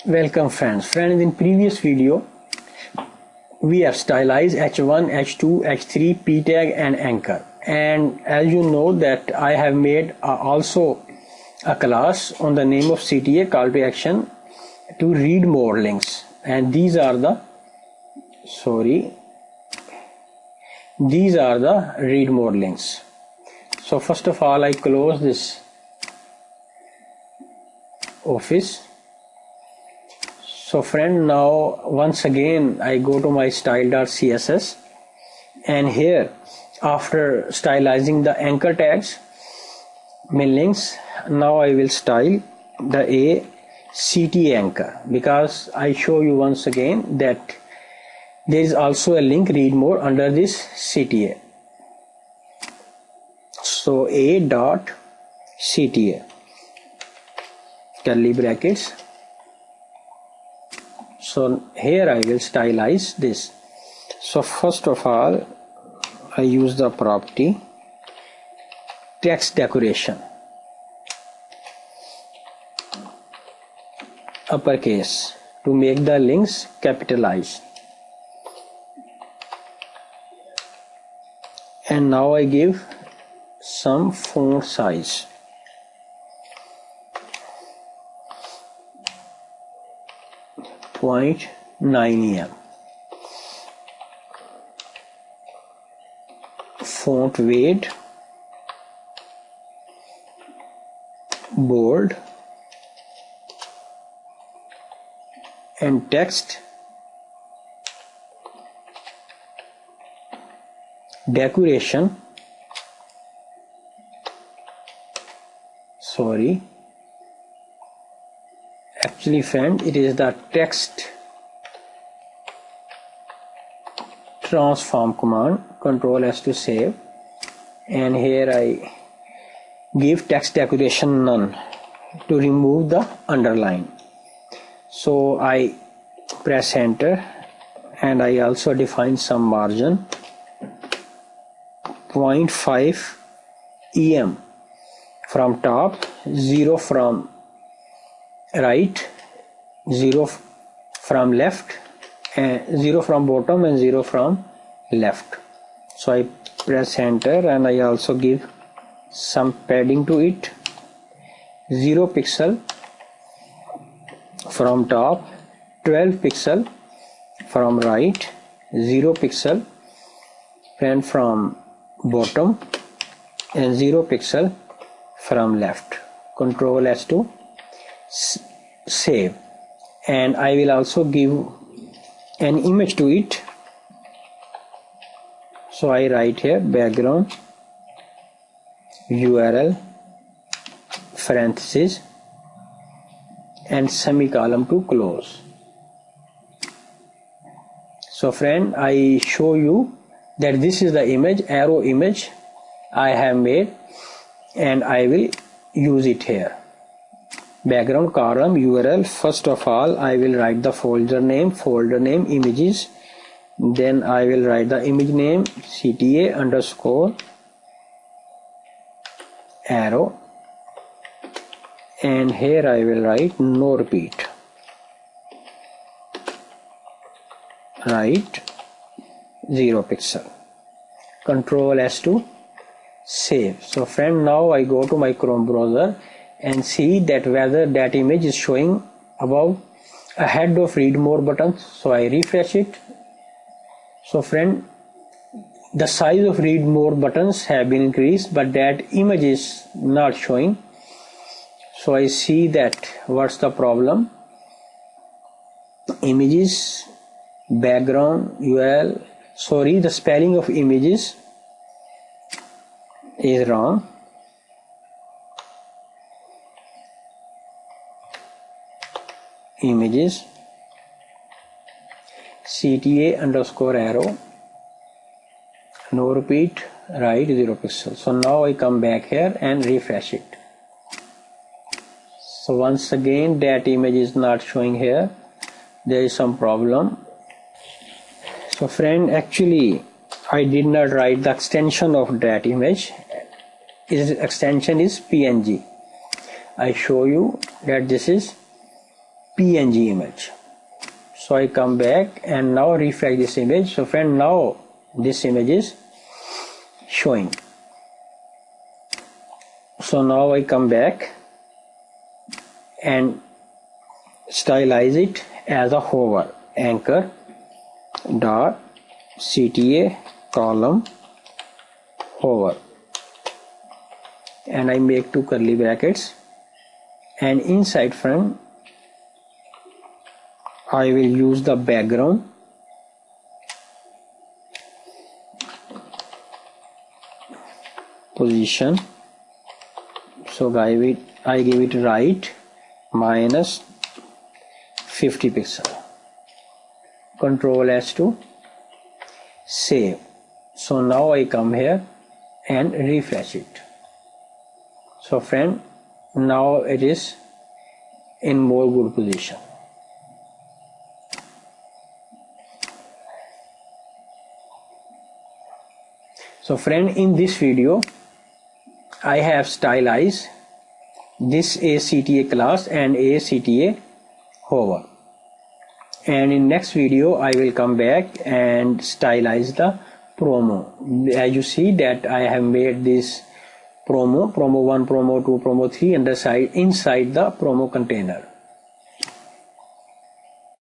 Welcome friends. In previous video we have stylized H1, H2, H3, P tag and anchor, and as you know that I have made also a class on the name of CTA call to action to read more links, and these are the read more links. So first of all I close this office. So friend, now once again I go to my style.css, and here after stylizing the anchor tags, main links, now I will style the a CTA anchor, because I show you once again that there is also a link read more under this CTA. So a dot CTA curly brackets. So here I will stylize this. So first of all I use the property text decoration, uppercase, to make the links capitalized. And now I give some font size. .9 em. Font weight bold, and text decoration, actually friend, it is the text transform command, Control S to save, and here I give text decoration none to remove the underline. So I press enter, and I also define some margin 0.5 em from top, 0 from right, 0 from left, and 0 from bottom, and 0 from left. So I press enter, and I also give some padding to it, 0 pixel from top, 12 pixel from right, 0 pixel and from bottom, and 0 pixel from left. Control S to save, and I will also give an image to it. So I write here background URL parenthesis and semicolon to close. So friend, I show you that this is the image, arrow image I have made, and I will use it here. Background column URL, first of all I will write the folder name images, then I will write the image name CTA underscore arrow, and here I will write no repeat, right 0 pixel. Control S to save. So friend, now I go to my Chrome browser and see that whether that image is showing above ahead of read more buttons. So I refresh it. So friend, the size of read more buttons have been increased, but that image is not showing. So I see that what's the problem. Images, background URL, the spelling of images is wrong. Images CTA underscore arrow no repeat right 0 pixel. So now I come back here and refresh it. So once again that image is not showing here. There is some problem. So friend, actually I did not write the extension of that image. Its extension is PNG. I show you that this is PNG image. So I come back and now refresh this image. So friend, now this image is showing. So now I come back and stylize it as a hover, anchor dot CTA column hover, and I make 2 curly brackets, and inside friend I will use the background position. So I give it right minus 50 pixel. Control S to save. So now I come here and refresh it. So friend, now it is in more good position. So friend, in this video I have stylized this ACTA class and ACTA hover, and in next video I will come back and stylize the promo. As you see that I have made this promo 1, promo 2, promo 3 and inside the promo container.